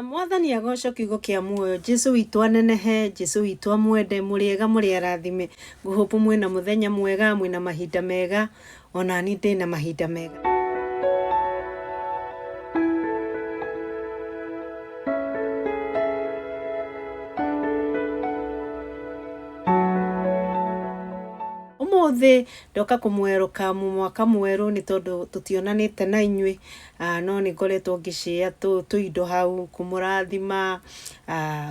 Mwathani agocwo kiugo kia muoyo. Jesu witũ anenehe, Jesu witũ amwende, mũrĩega mũrĩ arathime. Ngũhope mwĩna mũthenya mwega, mwĩna mahinda mega, ona ni ndĩna mahinda mega. Umuthi ndoka kumweruka mu mwaka mweru ni tondu tutionanite na inyui no ni ngoretwo ngicĩa tuindo hau kumurathima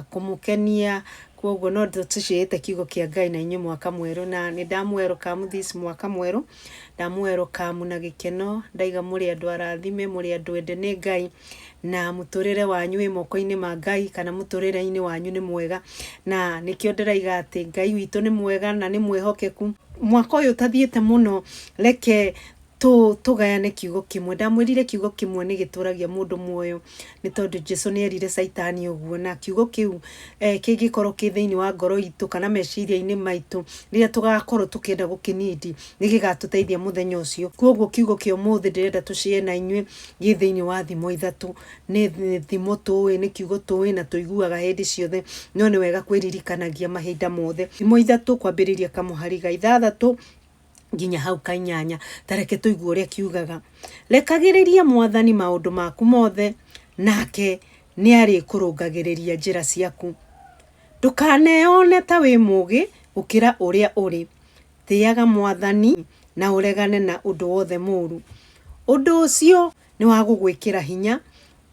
kumukenia kwoguo no tucĩĩte kiugo kia Ngai na inyui mwaka mweru na ni ndamweruka mu this mwaka mweru ndamweruka mu na gikeno ndaiga muri andu arathime muri andu ende ni Ngai na muturire wanyu wi moko-ini ma Ngai kana muturire-ini wanyu ni mwega na nikio ndiraiga ati Ngai witu ni mwega na ni mwihokeku. Mwaka uyu tathiete muno reke tugayane kiugo kimwe. Ndamwirire kiugo kimwe ni gituragia mundu muoyo ni tondu Jesu ni erire Saitani uguo na kiugo kiu kingikorwo ki thiini wa ngoro itu kana meciria-ini maitu riria tugakorwo tukienda gukinidi ni gigatuteithia muthenya ucio. Kwoguo kiugo kio muthi ndirenda tucie na inyui gi thiini wa thimo ithatu ni thimo tuwi ni kiugo tuwi na tuiguaga hindi ciothe no ni wega kwiririkanagia mahinda mothe. Thimo ithatu kwambiriria kamuhari ithathatu nginya hau kainyanya tareke tuigue uria kiugaga. Rekagiriria Mwathani maundu maku mothe nake ni ari kurungagiriria njira ciaku. Ndukaneone ta wi mugi ukira uria uri. Thiaga Mwathani na uregane na undu wothe muru. Undu ucio ni wa gugwikira hinya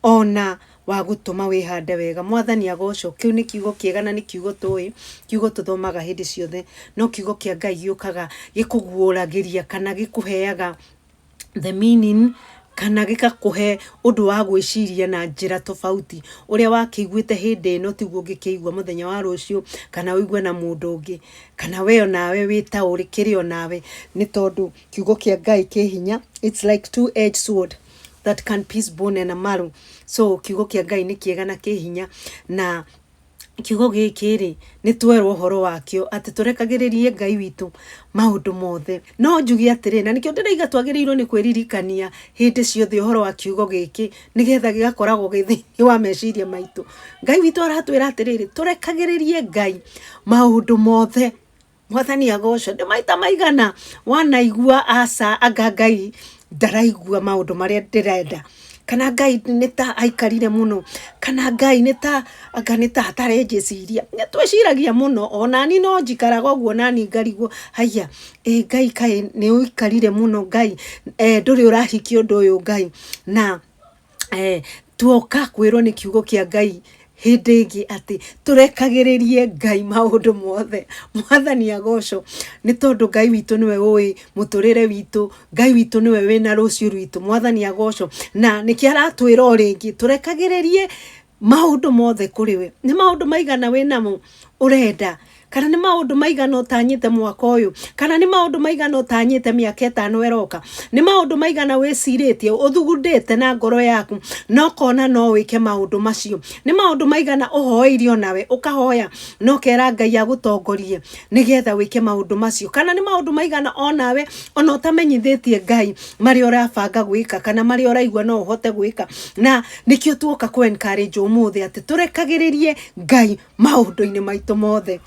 ona wa gutuma wihande wega. Mwathani agocwo. Kiu ni kiugo kiega na ni kiugo tuwi kiugo tuthomaga hindi ciothe no kiugo kia Ngai giukaga gikuguuragiria kana gikuheaga the meaning kana gikakuhe undu wa gwiciria na njira tofauti uria wakiguite hindi no tiguo ngikigua muthenya wa rucio kana uigue na mundu ungi kana we onawe wita uri kirio nawe ni tondu kiugo kia Ngai ki hinya. It's like two-edged sword that can pierce bone and marrow. So kiugo kia Ngai ni kiega na ki hinya na kiugo giki ri ni twerwo horo wakio ati turekagiririe Ngai witu maundu mothe. No njugi atiri na nikio ndiraiga twagirirwo ni kwiririkania hindi ciothe horo wa kiugo giki nigetha gigakoragwo githi wa meciria maitu. Ngai witu aratwira atiriri turekagiririe Ngai maundu mothe. Mwathani agocwo. Ndi maita maigana wanaigua aca anga Ngai ndaraigua maundu maria ndirenda kana Ngai ni ta aikarire muno kana Ngai ni ta anga ni ta atarejeciria. Tweciragia muno ona ni no njikaraga uguo nani ngarigwo haya Ngai kai ni uikarire muno Ngai nduri urahikia undu uyu Ngai na tuoka kwirwo ni kiugo kia Ngai hindi ingi ati turekagiririe Ngai maundu mothe. Mwathani agocwo ni tondu Ngai witu niwe ui muturire witu. Ngai witu niwe wina rucio rwitu. Mwathani agocwo na niki aratwira ringi turekagiririe maundu mothe kuriwe. Ni maundu maigana winamo urenda kana ni maundu maigana utanyite mwaka uyu kana ni maundu maigana utanyite miaka 5 eroka ni maundu maigana wiciritie uthugundite na ngoro yaku no kona no wike maundu macio ni maundu maigana uhoirio nawe ukahoya no kera Ngai agutongorie nigetha wike maundu macio kana ni maundu maigana onawe ona utamenyithitie Ngai mari urabanga gwika kana mari uraigua no uhote gwika na nikio tuoka ku encourage umuthi ati turekagiririe Ngai maundu-ini maitu mothe.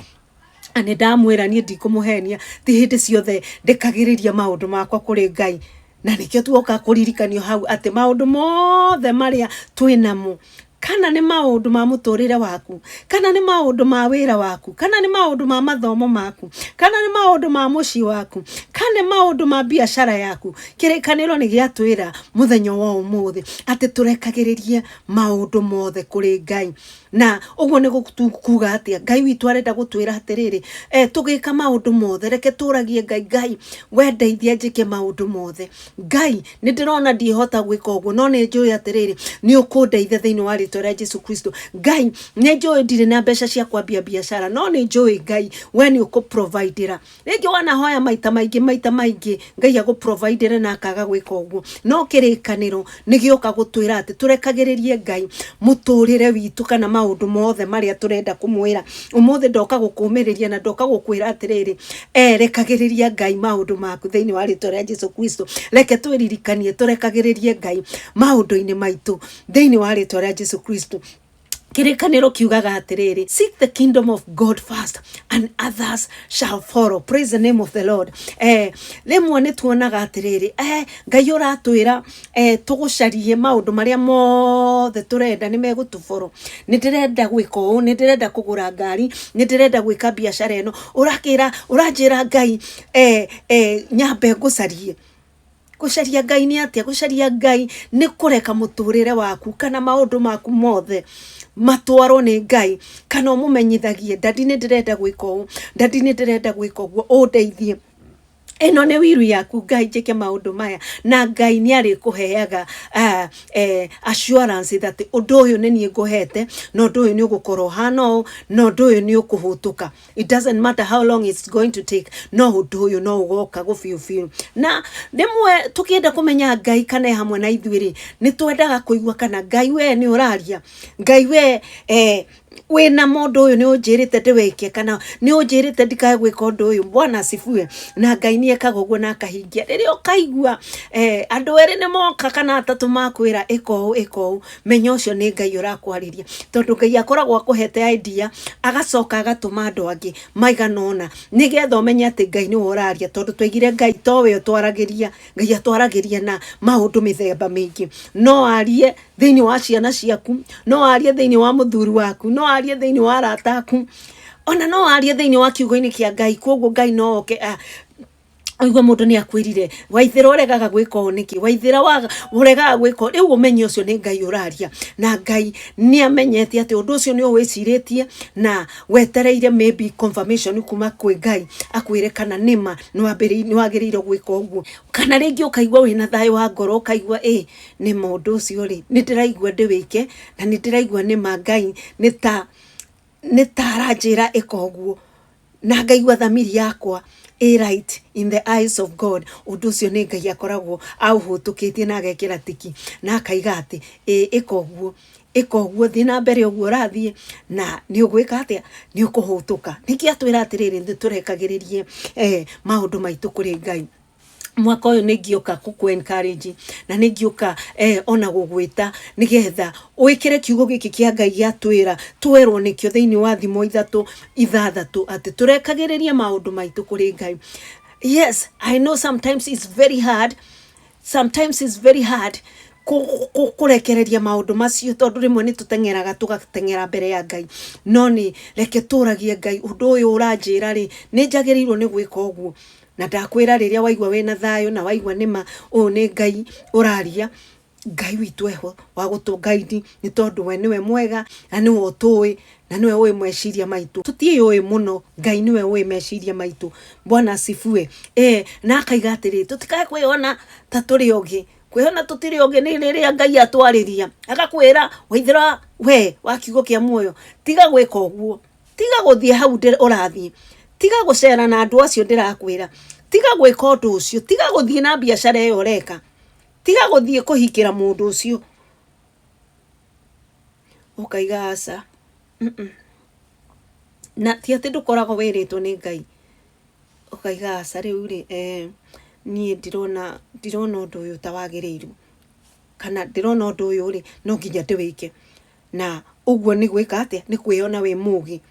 Ane ndamwira nie ndikumuhenia ti hindi ciothe ndekagiriria maundu makwa kuri Ngai na nikio tuoka kuririkanio hau ati maundu mothe maria twinamo kana ni maundu ma muturire waku kana ni maundu ma wira waku kana ni maundu ma mathomo maku kana ni maundu ma muci waku kana ni maundu ma biashara yaku kirikaniro ni giatwira muthenya wa umuthi ati turekagiririe maundu mothe kuri Ngai na uguo ni gukuga atia Ngai witu arenda gutwira atiriri tugika maundu mothe reke turagie Ngai we ndeithia njike maundu mothe Ngai ni ndirona ndihota gwika uguo no ni njui atiriri ni ukundeithia thiini wa ritwa Jesu Kristo. Ngai ni njui ndire na mbeca cia kwambia biashara no ni njui Ngai we ni ukuprovidera ringi wanahoya maita maingi Ngai aguprovidera na akaga gwika uguo no kirikaniro ni gioka gutwira ati turekagiririe Ngai muturire witu kana maundu mothe maria turenda kumwira. Umuthi ndoka gukumiriria na ndoka gukwira atiriri rekagiriria Ngai maundu maku thiini wa ritwa ria Jesu Kristo. Reke twiririkanie turekagiririe Ngai maundu-ini maitu thiini wa ritwa ria Jesu Kristo. Kirikaniro kiugaga atiriri, seek the kingdom of God first and others shall follow. Praise the name of the Lord. Rimwe ni tuonaga atiriri, Ngai uratwira tugucarie maundu maria mothe turenda ni megutuforo. Ni ndirenda gwika uu, ni ndirenda kugura ngari, ni ndirenda gwika biashara eno. Uranjira Ngai nyambe ngucarie. Gucaria Ngai ni atia? Gucaria Ngai ni kureka muturire waku kana maundu maku mothe matwaro ni Ngai, kana umumenyithagie ndadi ni ndirenda gwika uu, ndadi ni ndirenda gwika uguo, undeithie. Eno ne wiru yaku Ngai njike maundu maya, na Ngai ni ari kuheaga assurance that undu uyu ni nie nguhete, no undu uyu ni ugukorwo hano, no undu uyu ni ukuhutuka. It doesn't matter how long it's going to take, no undu uyu no ugoka gufiu. Na demwe tukienda kumenya Ngai kana hamwe na ithuiri, ni twendaga kuigua kana Ngai we ni uraria, Ngai we we na mundu uyu ni unjirite ndiwike, kana ni unjirite ndikae gwika undu uyu. Bwana asifue. Na Ngai ni ekaga uguo na akahingia. Riria ukaigua andu eri ni moka kana atatu makwira iko menya ucio ni Ngai urakwariria, tondu Ngai akoragwo akuhete idea agacoka agatuma andu angi maiganona nigetha umenye ati Ngai ni uraria, tondu twigire Ngai towe utwaragiria. Ngai atwaragiria na maundu mithemba mingi. No arie thiini wa ciana ciaku, no arie thiini wa muthuri waku, no arie thiini wa arata aku, ona no arie thiini wa kiugo-ini kia Ngai. Koguo Ngai no oke oigwa mundu ni akwirire waithira uregaga gwika uniki, waithira uregaga gwika riu umenye ucio ni Ngai uraria. Na Ngai ni amenyete ati undu ucio ni uwiciritie na wetereire maybe confirmation kuma kwi Ngai akwire kana nima ni wagiriire gwika uguo, kana ringi ukaigwa wina thayo wa ngoro, ukaigwa ni mundu ucio ri ni ndiraigwa ndiwike, na ni ndiraigwa nima Ngai ni taranjira ika uguo, na ngaigwa thamiri yakwa right in the eyes of God. Undu ucio ni Ngai akoragwo auhutukitie na agekira tiki na akaiga ati ika uguo thi na mbere uguo urathie na ni ugwika atia, ni ukuhutuka. Niki atwira atiriri ndi turekagiririe maundu maitu kuri Ngai. Mwaka uyu ningioka kuku encourage na ningioka ona gugwita nigetha wikire kiugo giki kia Ngai giatwira twerwo nikio thiini wa thimo 3 ati turekagiriria maundu maitu kuri Ngai. Yes, I know sometimes it's very hard. Kurekereria maundu macio, tondu rimwe ni tutengeraga tugatengera mbere ya Ngai. No ni reke turagie Ngai, undu uyu uranjira ri ni njagirirwo ni gwika uguo. Na ndakwira riria waigwa wena thayo na waigwa nima uyu ni Ngai uraria, Ngai witu eho wa gutungaidi, ni tondu we niwe mwega na niwe utui na niwe uwi meciria maitu. Tutiui muno, Ngai niwe uwi meciria maitu. Bwana asifue. Na akaiga atiri tutikae kwiona ta turi ogi, kwiona tutiri ogi ni riria Ngai atwariria agakwira waithira we wa kiugo kia muoyo, tiga gwika uguo, tiga guthie hau urathie, tiga gucera na andu acio ndirakwira, tiga gwika undu ucio, tiga guthie na biashara iyo ureka, tiga guthie kuhikira mundu ucio. Ukaiga aca na ti ati ndukoragwo wiritwo ni Ngai. Ukaiga aca riu ri nie ndirona undu uyu ta wagiriirwo, kana ndirona undu uyu ri no nginya ndiwike. Na uguo ni gwika atia, ni kwiona wi mugi,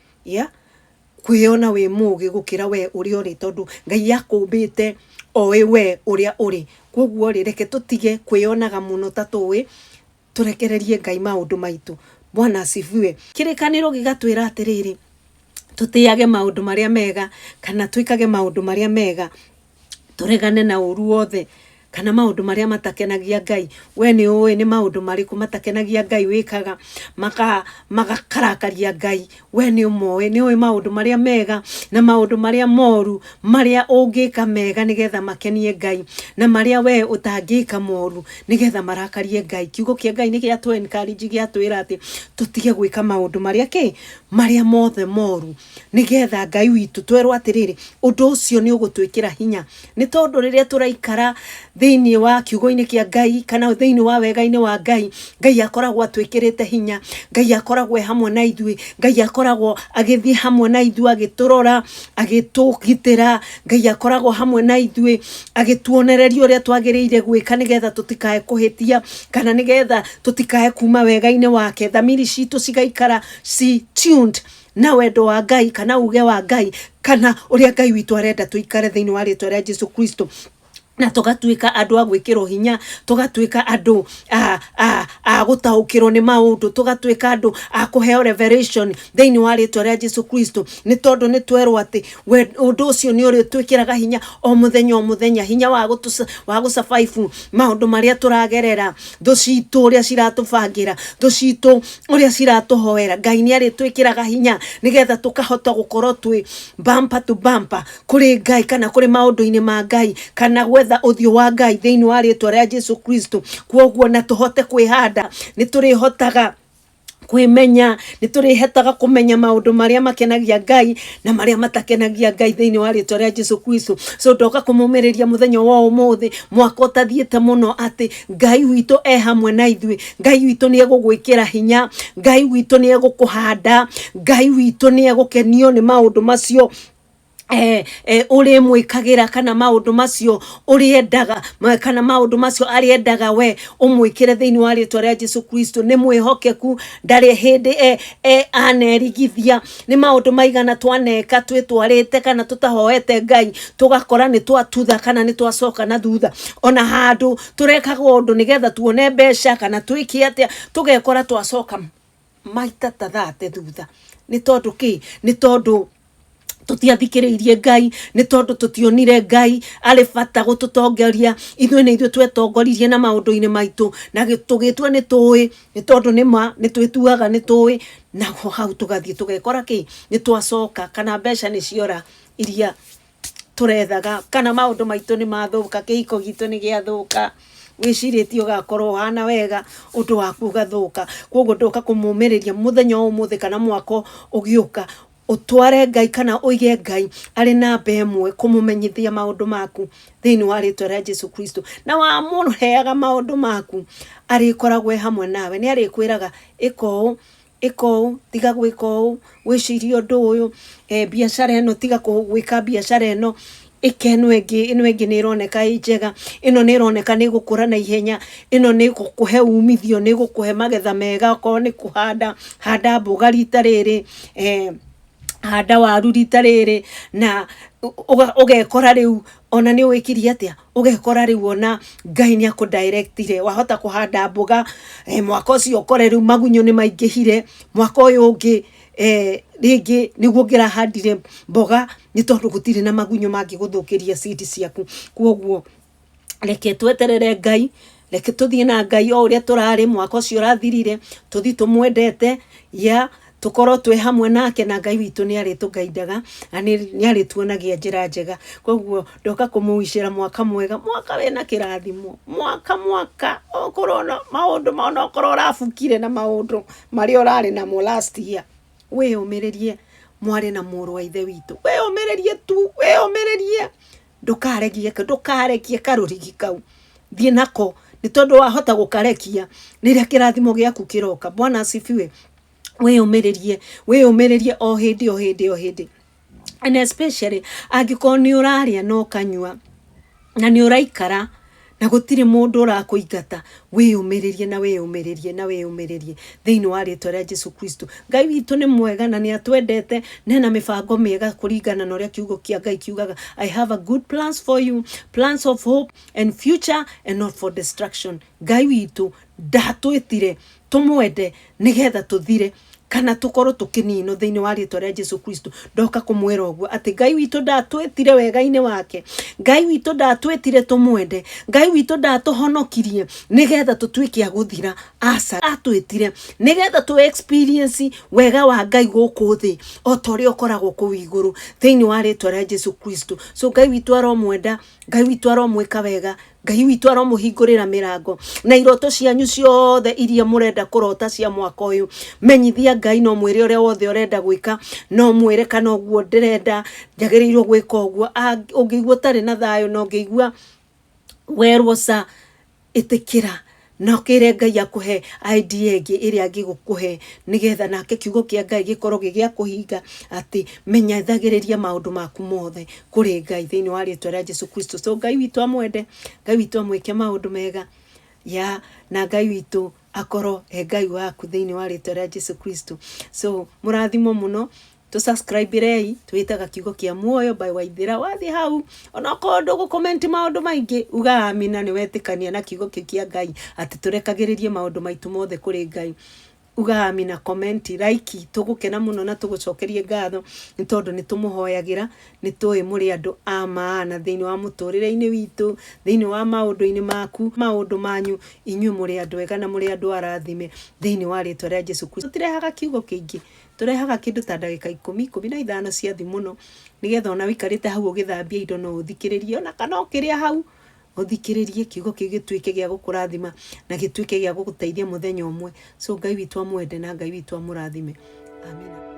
kwiona wi mugi gukira we uri uri, tondu Ngai akumbite oe we uria uri. Koguo ri reke tutige kwionaga muno ta tuwi, turekererie Ngai maundu maitu. Bwana asifiwe. Kirikaniro gigatwira atiriri tutiage maundu maria mega, kana twikage maundu maria mega, turegane na uru wothe kana maundu maria matakenagia Ngai. We ni uwe ni maundu mariku matakenagia Ngai wikaga magakarakaria Ngai. We ni umoe, ni uwe maundu maria mega na maundu maria moru maria ungika mega nigetha makenie Ngai, na maria we utangika moru nigetha marakarie Ngai. Kiugo kia Ngai ni gia encourage giatwira ati tutige gwika maundu maria maria mothe moru nigetha Ngai witu twerwo atiriri undu ucio ni ugutwikira hinya, ni tondu riria turaikara thiini wa kiugo-ini kia Ngai kana thiini wa wega-ini wa Ngai. Ngai akoragwo atwikirite hinya, Ngai akoragwo hamwe na ithui, Ngai akoragwo agithii hamwe na ithui agiturora agitugitira, Ngai akoragwo hamwe na ithui agituonereria uria twagiriire gwika nigetha tutikae kuhitia kana nigetha tutikae kuma wega-ini wake. Thamiri citu cigaikara tuned na wendo wa Ngai kana uge wa Ngai kana uria Ngai witu arenda tuikare thiini wa ritwa ria Jesu Kristo, na tugatuika andu agwikirwo hinya, tugatuika andu a gutaukirwo ni maundu, tugatuika andu a kuheo revelation thiini wa ritwa ria Jesu Kristo. Ni tondu ni twerwo ati undu ucio ni uri twikiraga hinya o muthenya, hinya wa gusurvive maundu maria turagerera, thu citu uria ciratubangira, thu citu uria ciratuhoera. Ngai ni ari twikiraga hinya nigetha tukahota gukorwo twi bumper to bumper kuri Ngai kana kuri maundu-ini ma Ngai kana uthio wa Ngai thiini wa ritwa ria Jesu Kristo. Kwoguo na tuhote kwihanda ni turihotaga kwimenya, ni turihetaga kumenya maundu maria makenagia Ngai na maria matakenagia Ngai thiini wa ritwa ria Jesu Kristo. So ndoka kumumiriria muthenya wa umuthi mwaka utathiete muno ati Ngai witu hamwe na ithui, Ngai witu ni egugwikira hinya, Ngai witu ni egukuhanda, Ngai witu ni egukenio ni maundu macio uri mwikagira kana maundu macio uriendaga kana maundu macio ariendaga we umwikire thiini wa ritwa ria Jesu Kristo. Ni mwihokeku, ndari hindi anerigithia. Ni maundu maigana twaneka twitwarite kana tutahoete Ngai tugakora ni twatutha kana ni twacoka na thutha, ona handu turekaga undu nigetha tuone mbeca kana twiki atia tugekora twacoka maita ta 30 thutha. Ni tondu ki? Ni tondu tutiathikiriirie Ngai, ni tondu tutionire Ngai ari bata gututongoria. Ithui ni ithui twetongoririe na maundu-ini maitu na tugitwa ni tui, ni tondu ni twituaga ni tui, na hau tugathie tugekora ki? Ni twacoka kana mbeca ni ciora iria turethaga kana maundu maitu ni mathuka, kihiko gitu ni giathuka, wiciritie ugakorwo hana wega undu waku ugathuka. Kwoguo ndoka kumumiriria muthenya umuthi kana mwako ugiuka utware Ngai kana uige Ngai ari na bemwe kumumenyithia maundu maku thiini wa ritwa ria Jesu Kristo. Na wa muheaga maundu maku ari koragwe hamwe nawe, ni ari kwiraga iko tiga gwika uu, wicirie undu uyu, biashara eno tiga gwika biashara eno ino ingi ni ironeka njega, ino ni ironeka ni gukura na ihenya, ino ni gukuhe umithio, ni gukuhe magetha mega. Ko ni kuhanda mboga rita riri, handa waru rita riri, na ugekora riu ona ni wikirie atia, ugekora riu ona Ngai ni akudirectire wahota kuhanda mboga. Mwaka ucio ukore riu magunyo ni maingihire, mwaka uyu ungi ringi niguo ngirahandire mboga ni tondu gutire na magunyo mangi guthukiria seed ciaku. Kwoguo reke tweterere Ngai, reke tuthie na Ngai o uria turari mwaka ucio urathirire, tuthi tumwendete tukorwo twi hamwe nake, na Ngai witu ni ari tugaidaga na ni ari tuonagia njira njega. Kwoguo ndoka kumuwicira mwaka mwega, mwaka wena kirathimo, mwaka okorona maundu maona okorwo urabukire na maundu mari urari namo last year. Wiyumiririe mwari na muru wa ithe witu, wiyumiririe ndukarekie karurigi kau, thie nako ni tondu wahota gukarekia niria kirathimo giaku kiroka. Bwana asifiwe. Wiyumiririe o hindi, and especially angikorwo ni uraria no kanyua na ni uraikara na gutire mundu urakuingata, wiyumiririe thiini wa ritwa ria Jesu Kristo. Ngai witu ni mwega na ni atwendete, nena mibango miega kuringana na uria kiugo kia Ngai kiugaga, I have a good plans for you, plans of hope and future and not for destruction. Ngai witu ndatwitire tumwende nigetha tuthire kana tukorwo tukinino thiini wa ritwa ria Jesu Kristo. Ndoka kumwira uguo ati Ngai witu ndatwetire wega-ini wake, Ngai witu ndatwetire tumwende, Ngai witu ndatuhonokirie nigetha tutwike aguthira. Asa atwetire nigetha tu experience wega wa Ngai guku thi o tori okoragwo ku iguru thiini wa ritwa ria Jesu Kristo. So Ngai witu aromwenda, Ngai witu aromwika wega, Ngai witu aromuhingurira mirango, na iroto cianyu ciothe iria murenda kurota cia mwaka uyu menyithia Ngai, no mwire uria wothe urenda gwika, no mwire kana uguo ndirenda njagirirwo gwika uguo. Ungiigua tari na thayo, no ngiigua werwo ca itikira na kire Ngai akuhe idea ingi iria angigukuhe nigetha nake kiugo kia Ngai gikorwo gigia kuhinga ati menyithagiriria maundu maku mothe kuri Ngai thiini wa ritwa ria Jesu Kristo. So Ngai witu amwende, Ngai witu amwike maundu mega na Ngai witu akorwo Ngai waku thiini wa ritwa ria Jesu Kristo. So murathimo muno, to subscribe rei twitaga kiugo kia muoyo by Waithira. Wathi hau ona kondo go comment maundu maingi uga amina ni wetikania na kiugo kia Ngai ati turekagiririe maundu maitu mothe kuri Ngai. Uga amina, comment, like, tugukena muno na tugucokerie ngatho ni tondu ni tumuhoyagira, ni tui muri andu a maana thiini wa muturire-ini witu, thiini wa maundu-ini maku, maundu manyu, inyu muri andu ega na muri andu arathime thiini wa ritwa ria Jesu Kristo. Tutirehaga kiugo kingi, turehaga kindu ta ndagika 10-15 cia thi muno nigetha ona wikarite hau ugithambia indo no uthikiririe ona kana ukiria hau uthikiririe kiugo gituike gia gukurathima na gituike gia guguteithia muthenya umwe. So Ngai witu amwende na Ngai witu amurathime. Amina.